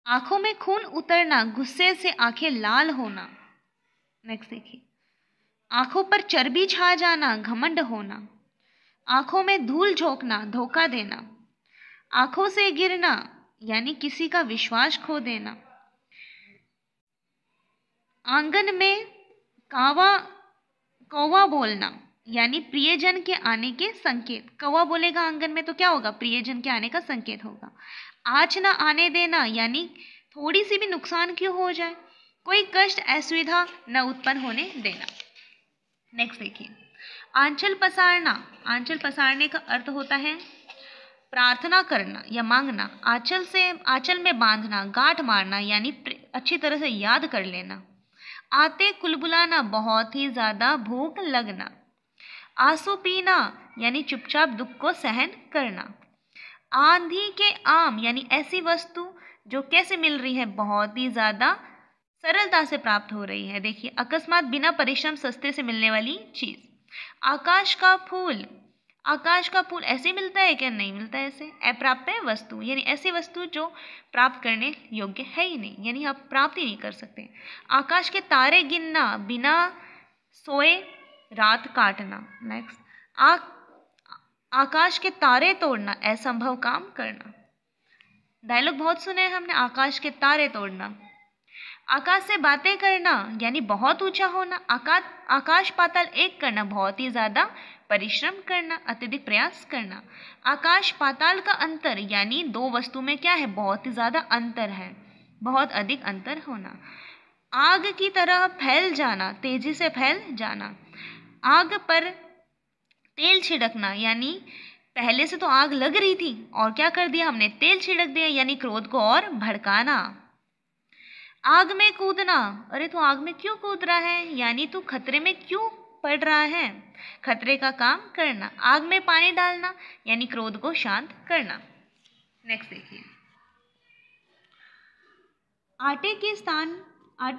आंखों में खून उतरना, गुस्से से आंखें लाल होना। नेक्स्ट देखिए, आंखों पर चर्बी छा जाना, घमंड होना। आंखों में धूल झोंकना, धोखा देना। आंखों से गिरना यानी किसी का विश्वास खो देना। आंगन में कावा कौवा बोलना यानी प्रियजन के आने के संकेत। कौवा बोलेगा आंगन में तो क्या होगा? प्रियजन के आने का संकेत होगा। आँच न आने देना यानी थोड़ी सी भी नुकसान क्यों हो जाए, कोई कष्ट असुविधा न उत्पन्न होने देना। नेक्स्ट देखिए, आंचल पसारना। आंचल पसारने का अर्थ होता है प्रार्थना करना या मांगना। आंचल में बांधना, गांठ मारना यानी अच्छी तरह से याद कर लेना। आते कुलबुलाना, बहुत ही ज्यादा भूख लगना। आंसू पीना यानी चुपचाप दुख को सहन करना। आंधी के आम यानी ऐसी वस्तु जो कैसे मिल रही है? बहुत ही ज्यादा सरलता से प्राप्त हो रही है। देखिए, अकस्मात बिना परिश्रम सस्ते से मिलने वाली चीज। आकाश का फूल। आकाश का फूल ऐसे मिलता है क्या? नहीं मिलता है ऐसे। अप्राप्य वस्तु यानी ऐसी वस्तु जो प्राप्त करने योग्य है ही नहीं, यानी आप प्राप्त ही नहीं कर सकते। आकाश के तारे गिनना, बिना सोए रात काटना। नेक्स्ट, आकाश के तारे तोड़ना, असंभव काम करना। डायलॉग बहुत सुने हैं हमने, आकाश के तारे तोड़ना। आकाश से बातें करना यानी बहुत ऊंचा होना। आकाश पाताल एक करना, बहुत ही ज्यादा परिश्रम करना, अत्यधिक प्रयास करना। आकाश पाताल का अंतर यानी दो वस्तु में क्या है? बहुत ही ज्यादा अंतर है, बहुत अधिक अंतर होना। आग की तरह फैल जाना, तेजी से फैल जाना। आग पर तेल छिड़कना यानी पहले से तो आग लग रही थी और क्या कर दिया हमने? तेल छिड़क दिया, यानी क्रोध को और भड़काना। आग में कूदना, अरे तू आग में क्यों कूद रहा है, यानी तू खतरे में क्यों पड़ रहा है, खतरे का काम करना। आग में पानी डालना यानी क्रोध को शांत करना। नेक्स्ट देखिए, आटे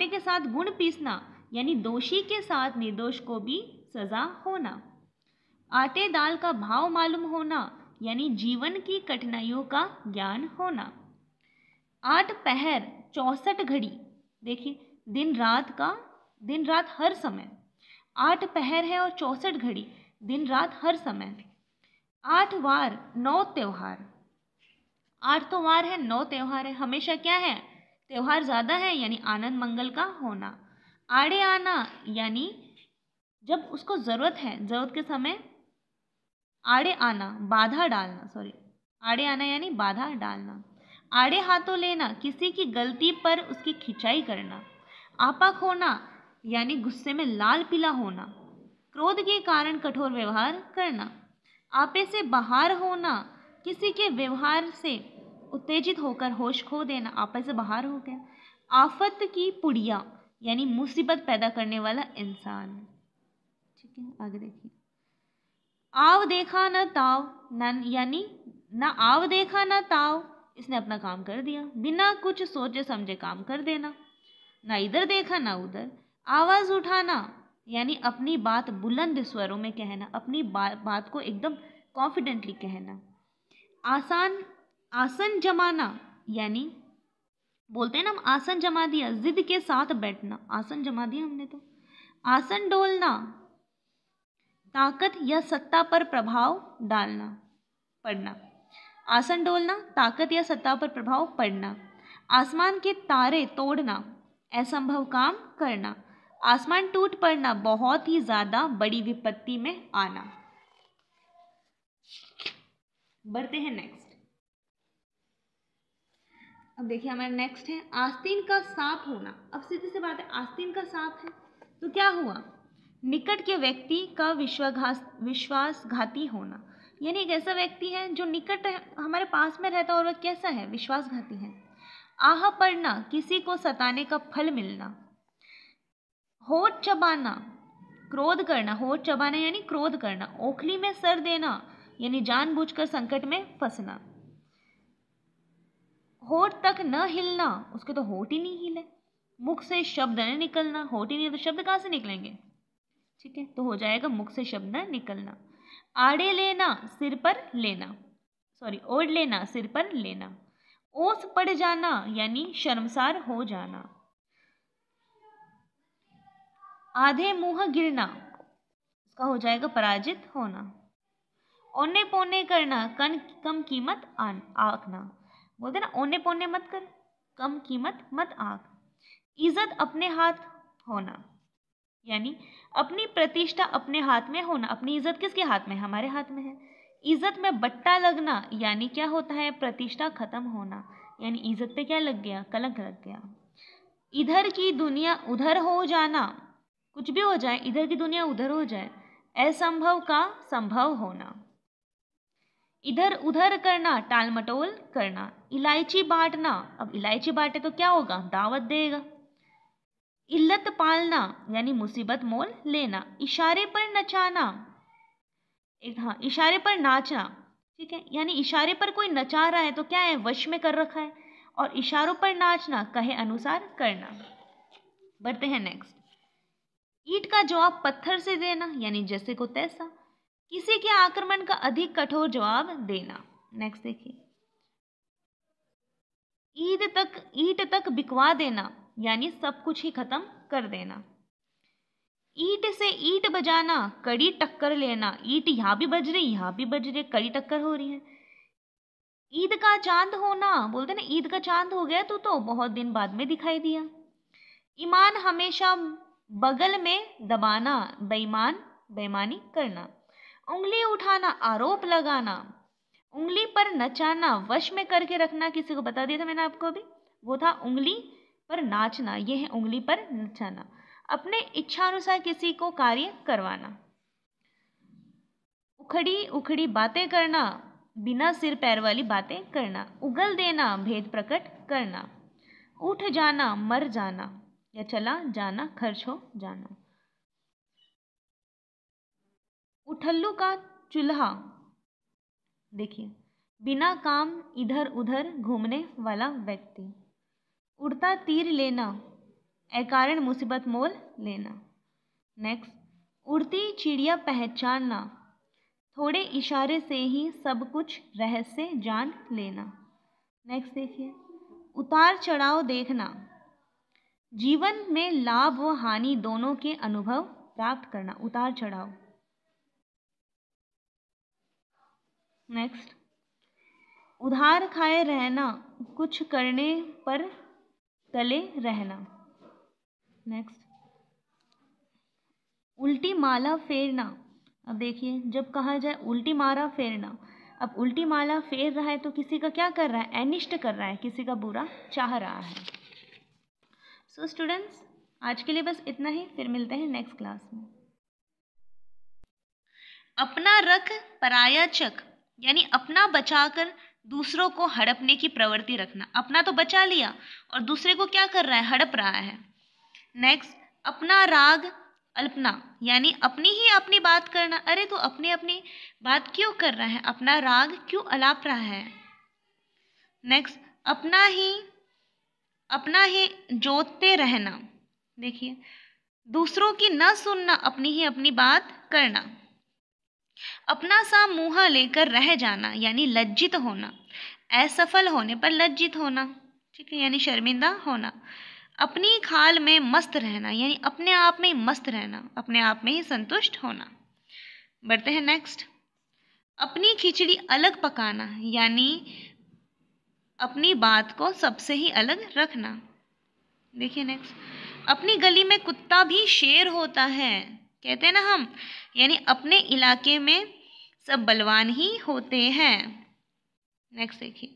के साथ गुण पीसना यानी दोषी के साथ निर्दोष को भी सजा होना। आटे दाल का भाव मालूम होना यानी जीवन की कठिनाइयों का ज्ञान होना। 8 पहर 64 घड़ी, देखिए दिन रात हर समय। 8 पहर है और 64 घड़ी, दिन रात हर समय। 8 वार 9 त्योहार, 8 तो वार है, 9 त्योहार है, हमेशा क्या है? त्योहार ज्यादा है यानी आनंद मंगल का होना। आड़े आना यानी जब उसको जरूरत है, जरूरत के समय आड़े आना, बाधा डालना, सॉरी, आड़े आना यानी बाधा डालना। आड़े हाथों लेना, किसी की गलती पर उसकी खिंचाई करना। आपा खोना यानी गुस्से में लाल पीला होना। क्रोध के कारण कठोर व्यवहार करना। आपे से बाहर होना, किसी के व्यवहार से उत्तेजित होकर होश खो देना, आपे से बाहर हो गया। आफत की पुड़िया यानी मुसीबत पैदा करने वाला इंसान। ठीक है, आगे देखिए। आव देखा न ताव, न यानी ना आव देखा न ताव, इसने अपना काम कर दिया, बिना कुछ सोचे समझे काम कर देना। ना इधर देखा ना उधर। आवाज उठाना यानी अपनी बात बुलंद स्वरों में कहना, अपनी बात को एकदम कॉन्फिडेंटली कहना। आसन जमाना यानी बोलते हैं ना हम, आसन जमा दिया, जिद के साथ बैठना, आसन जमा दिया हमने तो। आसन डोलना, ताकत या सत्ता पर प्रभाव डालना, पड़ना। आसन डोलना, ताकत या सत्ता पर प्रभाव पड़ना। आसमान के तारे तोड़ना, असंभव काम करना। आसमान टूट पड़ना, बहुत ही ज्यादा बड़ी विपत्ति में आना। बढ़ते हैं नेक्स्ट। अब देखिए हमारा नेक्स्ट है आस्तीन का सांप होना। अब सीधी सी बात है, आस्तीन का सांप है तो क्या हुआ? निकट के व्यक्ति का विश्वासघाती होना, यानी एक ऐसा व्यक्ति है जो निकट हमारे पास में रहता है और वह कैसा है? विश्वासघाती है। आह पड़ना, किसी को सताने का फल मिलना। होठ चबाना, क्रोध करना, होठ चबाना यानी क्रोध करना। ओखली में सर देना यानी जानबूझकर संकट में फंसना। होठ तक न हिलना, उसके तो होठ ही नहीं हिले। मुख से शब्द न निकलना, होठ ही नहीं तो शब्द कहाँ से निकलेंगे? ठीक है, तो हो जाएगा मुख से शब्द न निकलना। आड़े लेना, सिर पर लेना, सॉरी ओढ़ लेना, सिर पर लेना। ओस पड़ जाना यानी शर्मसार हो जाना। आधे मुंह गिरना, इसका हो जाएगा पराजित होना। औने पौने करना, कम कीमत आंकना। बोलते ना औने पौने मत कर, कम कीमत मत आंक। इज्जत अपने हाथ होना, यानी अपनी प्रतिष्ठा अपने हाथ में होना। अपनी इज्जत किसके हाथ में? हमारे हाथ में है। इज्जत में बट्टा लगना, यानी क्या होता है? प्रतिष्ठा खत्म होना, यानी इज्जत पे क्या लग गया? कलंक लग गया। इधर की दुनिया उधर हो जाना, कुछ भी हो जाए, इधर की दुनिया उधर हो जाए। असंभव का संभव होना। इधर उधर करना, टाल मटोल करना। इलायची बांटना, अब इलायची बांटे तो क्या होगा? दावत देगा। इल्लत पालना, यानी मुसीबत मोल लेना। इशारे पर नचाना, हाँ, इशारे पर नाचना, ठीक है, यानी इशारे पर कोई नचा रहा है तो क्या है? वश में कर रखा है। और इशारों पर नाचना, कहे अनुसार करना। बढ़ते हैं नेक्स्ट। ईंट का जवाब पत्थर से देना, यानी जैसे को तैसा। किसी के आक्रमण का अधिक कठोर जवाब देना। नेक्स्ट देखिए। ईंट तक बिकवा देना, यानी सब कुछ ही खत्म कर देना। ईंट से ईंट बजाना, कड़ी टक्कर लेना। ईंट यहाँ भी बज रही, यहाँ भी बज रही, कड़ी टक्कर हो रही है। ईद का चांद होना, बोलते ना ईद का चांद हो गया तो बहुत दिन बाद में दिखाई दिया। ईमान हमेशा बगल में दबाना, बेईमानी करना। उंगली उठाना, आरोप लगाना। उंगली पर नचाना, वश में करके रखना। किसी को बता दिया था मैंने आपको अभी, वो था उंगली पर नाचना, ये है उंगली पर नचाना। अपने इच्छानुसार किसी को कार्य करवाना। उखड़ी उखड़ी बातें करना, बिना सिर पैर वाली बातें करना। उगल देना, भेद प्रकट करना। उठ जाना, मर जाना, या चला जाना, खर्च हो जाना। उठल्लू का चूल्हा, देखिए, बिना काम इधर उधर घूमने वाला व्यक्ति। उड़ता तीर लेना, अकारण मुसीबत मोल लेना। नेक्स्ट, उड़ती चिड़िया पहचानना, थोड़े इशारे से ही सब कुछ रहस्य जान लेना। नेक्स्ट देखिए। उतार चढ़ाव देखना, जीवन में लाभ व हानि दोनों के अनुभव प्राप्त करना। उतार चढ़ाव। नेक्स्ट, उधार खाए रहना, कुछ करने पर तले रहना। नेक्स्ट, उल्टी माला फेरना। अब देखिए, जब कहा जाए उल्टी माला फेरना, अब उल्टी माला फेर रहा है तो किसी का क्या कर रहा है? अनिष्ट कर रहा है, किसी का बुरा चाह रहा है। सो स्टूडेंट्स, आज के लिए बस इतना ही, फिर मिलते हैं नेक्स्ट क्लास में। अपना रख पराया चक, यानी अपना बचाकर दूसरों को हड़पने की प्रवृत्ति रखना। अपना तो बचा लिया और दूसरे को क्या कर रहा है? हड़प रहा है। नेक्स्ट, अपना राग अल्पना, यानी अपनी ही अपनी बात करना। अरे तो अपनी अपनी बात क्यों कर रहा है? अपना राग क्यों अलाप रहा है? नेक्स्ट, अपना ही जोतते रहना। देखिए, दूसरों की न सुनना, अपनी ही अपनी बात करना। अपना सा मुंह लेकर रह जाना, यानी लज्जित होना। असफल होने पर लज्जित होना, ठीक है, यानी शर्मिंदा होना। अपनी खाल में मस्त रहना, यानी अपने आप में ही मस्त रहना, अपने आप में ही संतुष्ट होना। बढ़ते हैं नेक्स्ट। अपनी खिचड़ी अलग पकाना, यानी अपनी बात को सबसे ही अलग रखना। देखिए नेक्स्ट, अपनी गली में कुत्ता भी शेर होता है, कहते हैं ना हम, यानी अपने इलाके में सब बलवान ही होते हैं। नेक्स्ट देखिए,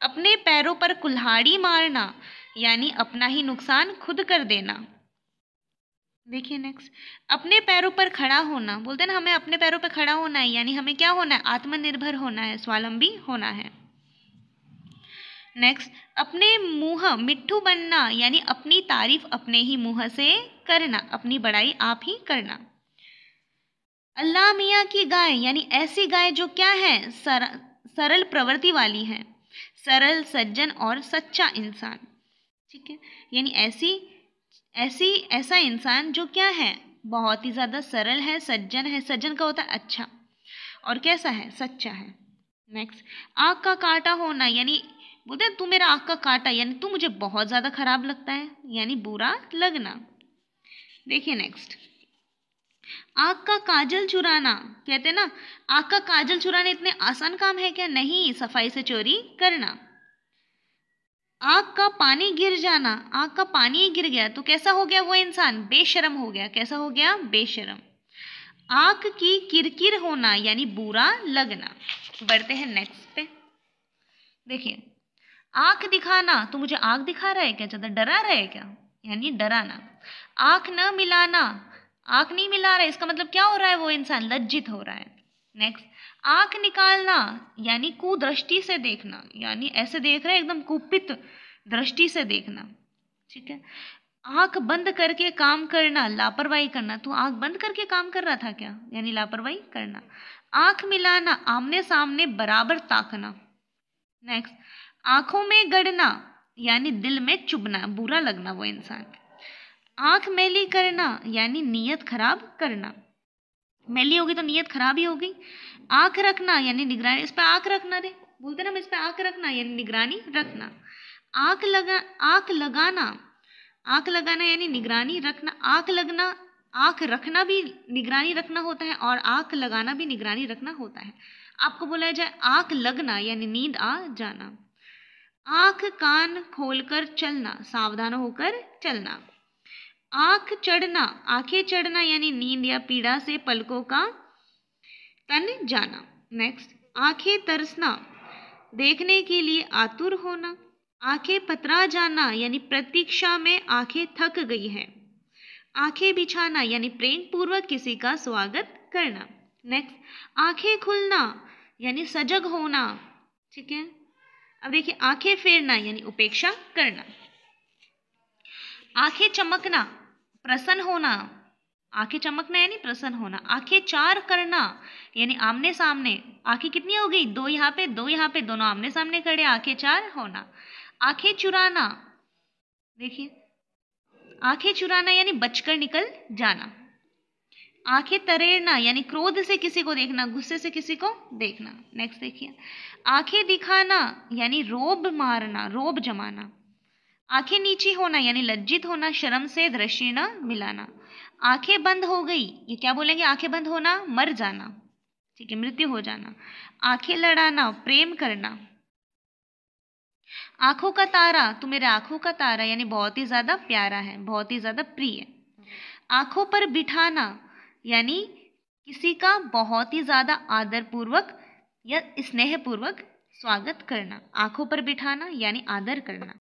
अपने पैरों पर कुल्हाड़ी मारना, यानी अपना ही नुकसान खुद कर देना। देखिए नेक्स्ट, अपने पैरों पर खड़ा होना, बोलते हैं ना हमें अपने पैरों पर खड़ा होना है, यानी हमें क्या होना है? आत्मनिर्भर होना है, स्वावलंबी होना है। नेक्स्ट, अपने मुंह मिट्ठू बनना, यानी अपनी तारीफ अपने ही मुंह से करना, अपनी बड़ाई आप ही करना। अल्लाह मियाँ की गाय, यानी ऐसी गाय जो क्या है? सरल प्रवृत्ति वाली है, सरल, सज्जन और सच्चा इंसान, ठीक है, यानी ऐसा इंसान जो क्या है? बहुत ही ज़्यादा सरल है, सज्जन है। सज्जन का होता है अच्छा, और कैसा है? सच्चा है। नेक्स्ट, आँख का कांटा होना, यानी बोलते हैं तू मेरा आँख का काटा, यानी तू मुझे बहुत ज़्यादा खराब लगता है, यानी बुरा लगना। देखिए नेक्स्ट, आँख का काजल चुराना। कहते हैं ना, आँख का काजल चुराना इतने आसान काम है क्या? नहीं, सफाई से चोरी करना। आँख का पानी गिर जाना, आँख का पानी ही गिर गया तो कैसा हो गया वो इंसान? बेशर्म हो गया। कैसा हो गया? बेशर्म। आँख की किरकिर होना यानी बुरा लगना। बढ़ते हैं नेक्स्ट पे। देखिए, आँख दिखाना, तो मुझे आँख दिखा रहा है क्या? ज़्यादा डरा रहा है क्या? यानी डराना। आँख न मिलाना, आँख नहीं मिला रहा है, इसका मतलब क्या हो रहा है? वो इंसान लज्जित हो रहा है। नेक्स्ट, आँख निकालना यानी कुदृष्टि से देखना, यानी ऐसे देख रहे हैं एकदम कुपित दृष्टि से देखना। ठीक है। आँख बंद करके काम करना, लापरवाही करना, तो आँख बंद करके काम कर रहा था क्या? यानी लापरवाही करना। आँख मिलाना, आमने सामने बराबर ताकना। नेक्स्ट, आँखों में गड़ना यानी दिल में चुभना, बुरा लगना वो इंसान। आँख मैली करना यानी नीयत खराब करना, मैली होगी तो नीयत खराब ही होगी। आँख रखना यानी निगरानी, इस पे आँख रखना रे, बोलते ना, इस पे आँख रखना यानी निगरानी रखना। आँख लगाना, आँख लगाना यानी निगरानी रखना। आँख लगना, आँख रखना भी निगरानी रखना होता है और आँख लगाना भी निगरानी रखना होता है। आपको बोला जाए आँख लगना यानी नींद आ जाना। आँख कान खोलकर चलना, सावधान होकर चलना। आँख चढ़ना, आंखें चढ़ना यानी नींद या पीड़ा से पलकों का तन जाना। नेक्स्ट, आंखें तरसना, देखने के लिए आतुर होना। आंखें पतरा जाना यानी प्रतीक्षा में आंखें थक गई हैं। आंखें बिछाना यानी प्रेम पूर्वक किसी का स्वागत करना। नेक्स्ट, आंखें खुलना यानी सजग होना। ठीक है। अब देखिए, आंखें फेरना यानी उपेक्षा करना। आंखें चमकना, प्रसन्न होना, आंखें चमकना यानी प्रसन्न होना। आंखें चार करना यानी आमने सामने, आंखें कितनी हो गई? दो यहाँ पे, दो यहाँ पे, दोनों आमने सामने खड़े, आंखें चार होना। आंखें चुराना, देखिए, आंखें चुराना यानी बचकर निकल जाना। आंखें तरेरना यानी क्रोध से किसी को देखना, गुस्से से किसी को देखना। नेक्स्ट देखिए, आंखें दिखाना यानी रोब मारना, रोब जमाना। आंखें नीची होना यानी लज्जित होना, शर्म से दृष्टि न मिलाना। आंखें बंद हो गई, ये क्या बोलेंगे? आंखें बंद होना, मर जाना। ठीक है, मृत्यु हो जाना। आंखें लड़ाना, प्रेम करना। आंखों का तारा, तू मेरे आंखों का तारा यानी बहुत ही ज्यादा प्यारा है, बहुत ही ज्यादा प्रिय। आंखों पर बिठाना यानी किसी का बहुत ही ज्यादा आदर पूर्वक या स्नेह पूर्वक स्वागत करना। आंखों पर बिठाना यानी आदर करना।